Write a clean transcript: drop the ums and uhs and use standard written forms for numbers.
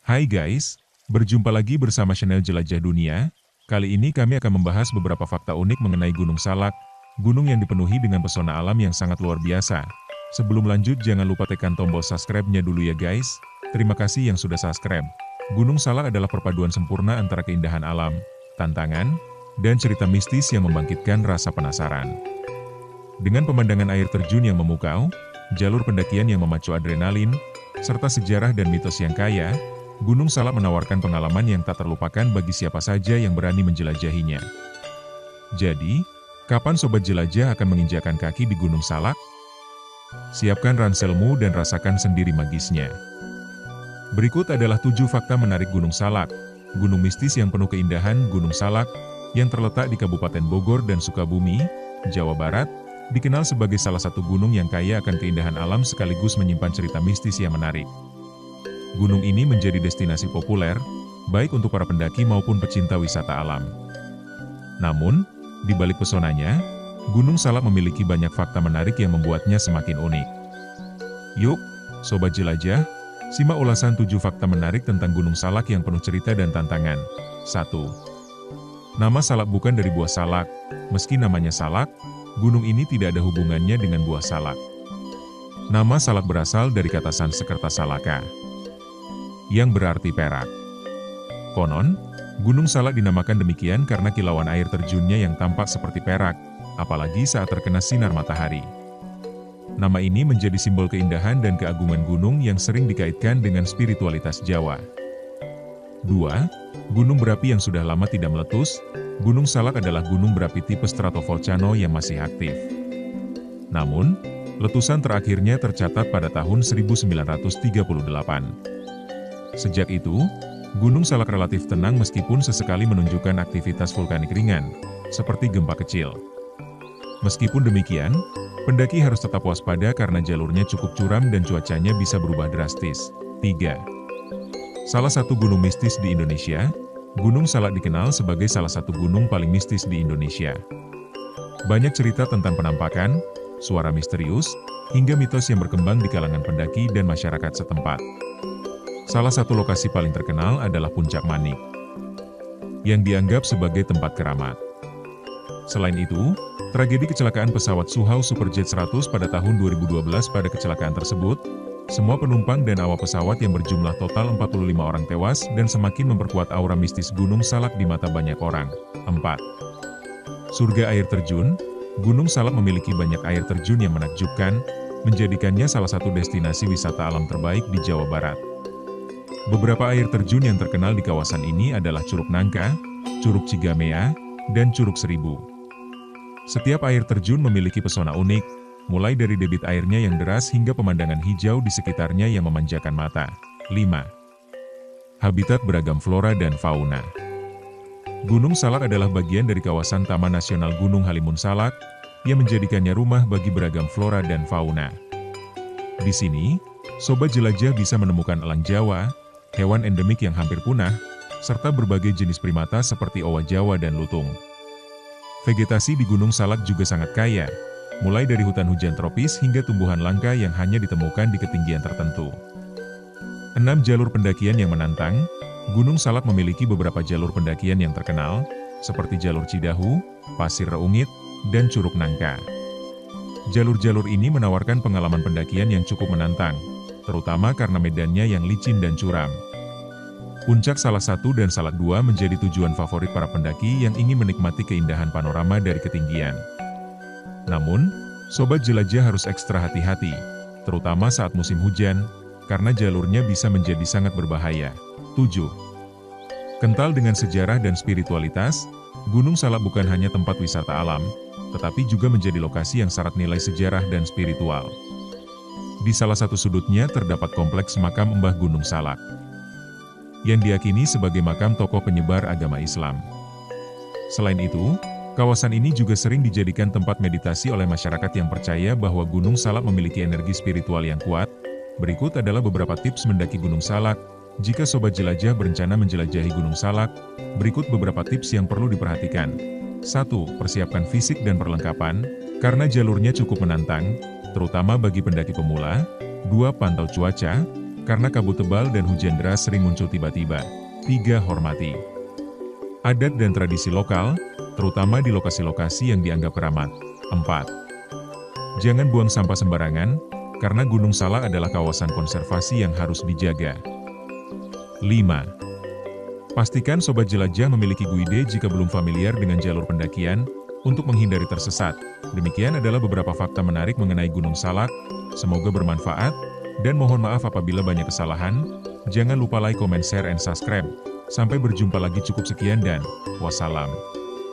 Hai guys, berjumpa lagi bersama channel Jelajah Dunia. Kali ini kami akan membahas beberapa fakta unik mengenai Gunung Salak, gunung yang dipenuhi dengan pesona alam yang sangat luar biasa. Sebelum lanjut jangan lupa tekan tombol subscribe-nya dulu ya guys. Terima kasih yang sudah subscribe. Gunung Salak adalah perpaduan sempurna antara keindahan alam, tantangan, dan cerita mistis yang membangkitkan rasa penasaran. Dengan pemandangan air terjun yang memukau, jalur pendakian yang memacu adrenalin, serta sejarah dan mitos yang kaya, Gunung Salak menawarkan pengalaman yang tak terlupakan bagi siapa saja yang berani menjelajahinya. Jadi, kapan Sobat Jelajah akan menginjakan kaki di Gunung Salak? Siapkan ranselmu dan rasakan sendiri magisnya. Berikut adalah 7 fakta menarik Gunung Salak, gunung mistis yang penuh keindahan. Gunung Salak, yang terletak di Kabupaten Bogor dan Sukabumi, Jawa Barat, dikenal sebagai salah satu gunung yang kaya akan keindahan alam sekaligus menyimpan cerita mistis yang menarik. Gunung ini menjadi destinasi populer, baik untuk para pendaki maupun pecinta wisata alam. Namun, di balik pesonanya, Gunung Salak memiliki banyak fakta menarik yang membuatnya semakin unik. Yuk, Sobat Jelajah, simak ulasan 7 fakta menarik tentang Gunung Salak yang penuh cerita dan tantangan. 1. Nama salak bukan dari buah salak. Meski namanya salak, gunung ini tidak ada hubungannya dengan buah salak. Nama salak berasal dari kata Sanskerta salaka, yang berarti perak. Konon, Gunung Salak dinamakan demikian karena kilauan air terjunnya yang tampak seperti perak, apalagi saat terkena sinar matahari. Nama ini menjadi simbol keindahan dan keagungan gunung yang sering dikaitkan dengan spiritualitas Jawa. 2. Gunung berapi yang sudah lama tidak meletus. Gunung Salak adalah gunung berapi tipe stratovolcano yang masih aktif. Namun, letusan terakhirnya tercatat pada tahun 1938. Sejak itu, Gunung Salak relatif tenang meskipun sesekali menunjukkan aktivitas vulkanik ringan, seperti gempa kecil. Meskipun demikian, pendaki harus tetap waspada karena jalurnya cukup curam dan cuacanya bisa berubah drastis. 3. Salah satu gunung mistis di Indonesia, Gunung Salak dikenal sebagai salah satu gunung paling mistis di Indonesia. Banyak cerita tentang penampakan, suara misterius, hingga mitos yang berkembang di kalangan pendaki dan masyarakat setempat. Salah satu lokasi paling terkenal adalah Puncak Manik, yang dianggap sebagai tempat keramat. Selain itu, tragedi kecelakaan pesawat Suhao Superjet 100 pada tahun 2012. Pada kecelakaan tersebut, semua penumpang dan awak pesawat yang berjumlah total 45 orang tewas dan semakin memperkuat aura mistis Gunung Salak di mata banyak orang. 4. Surga air terjun. Gunung Salak memiliki banyak air terjun yang menakjubkan, menjadikannya salah satu destinasi wisata alam terbaik di Jawa Barat. Beberapa air terjun yang terkenal di kawasan ini adalah Curug Nangka, Curug Cigamea, dan Curug Seribu. Setiap air terjun memiliki pesona unik, mulai dari debit airnya yang deras hingga pemandangan hijau di sekitarnya yang memanjakan mata. 5. Habitat beragam flora dan fauna. Gunung Salak adalah bagian dari kawasan Taman Nasional Gunung Halimun Salak, yang menjadikannya rumah bagi beragam flora dan fauna. Di sini, Sobat Jelajah bisa menemukan elang Jawa, hewan endemik yang hampir punah, serta berbagai jenis primata seperti owa Jawa dan lutung. Vegetasi di Gunung Salak juga sangat kaya, mulai dari hutan hujan tropis hingga tumbuhan langka yang hanya ditemukan di ketinggian tertentu. 6. Jalur pendakian yang menantang. Gunung Salak memiliki beberapa jalur pendakian yang terkenal, seperti Jalur Cidahu, Pasir Reungit, dan Curug Nangka. Jalur-jalur ini menawarkan pengalaman pendakian yang cukup menantang, terutama karena medannya yang licin dan curam. Puncak Salak 1 dan Salak 2 menjadi tujuan favorit para pendaki yang ingin menikmati keindahan panorama dari ketinggian. Namun, Sobat Jelajah harus ekstra hati-hati, terutama saat musim hujan, karena jalurnya bisa menjadi sangat berbahaya. 7. Kental dengan sejarah dan spiritualitas, Gunung Salak bukan hanya tempat wisata alam, tetapi juga menjadi lokasi yang syarat nilai sejarah dan spiritual. Di salah satu sudutnya terdapat kompleks makam Mbah Gunung Salak, yang diyakini sebagai makam tokoh penyebar agama Islam. Selain itu, kawasan ini juga sering dijadikan tempat meditasi oleh masyarakat yang percaya bahwa Gunung Salak memiliki energi spiritual yang kuat. Berikut adalah beberapa tips mendaki Gunung Salak. Jika Sobat Jelajah berencana menjelajahi Gunung Salak, berikut beberapa tips yang perlu diperhatikan. 1. Persiapkan fisik dan perlengkapan, karena jalurnya cukup menantang, terutama bagi pendaki pemula. 2. Pantau cuaca, Karena kabut tebal dan hujan deras sering muncul tiba-tiba. 3. Hormati adat dan tradisi lokal, terutama di lokasi-lokasi yang dianggap keramat. 4. Jangan buang sampah sembarangan, karena Gunung Salak adalah kawasan konservasi yang harus dijaga. 5. Pastikan Sobat Jelajah memiliki guide jika belum familiar dengan jalur pendakian, untuk menghindari tersesat. Demikian adalah beberapa fakta menarik mengenai Gunung Salak, semoga bermanfaat, dan mohon maaf apabila banyak kesalahan. Jangan lupa like, comment, share, and subscribe. Sampai berjumpa lagi, cukup sekian dan wassalam.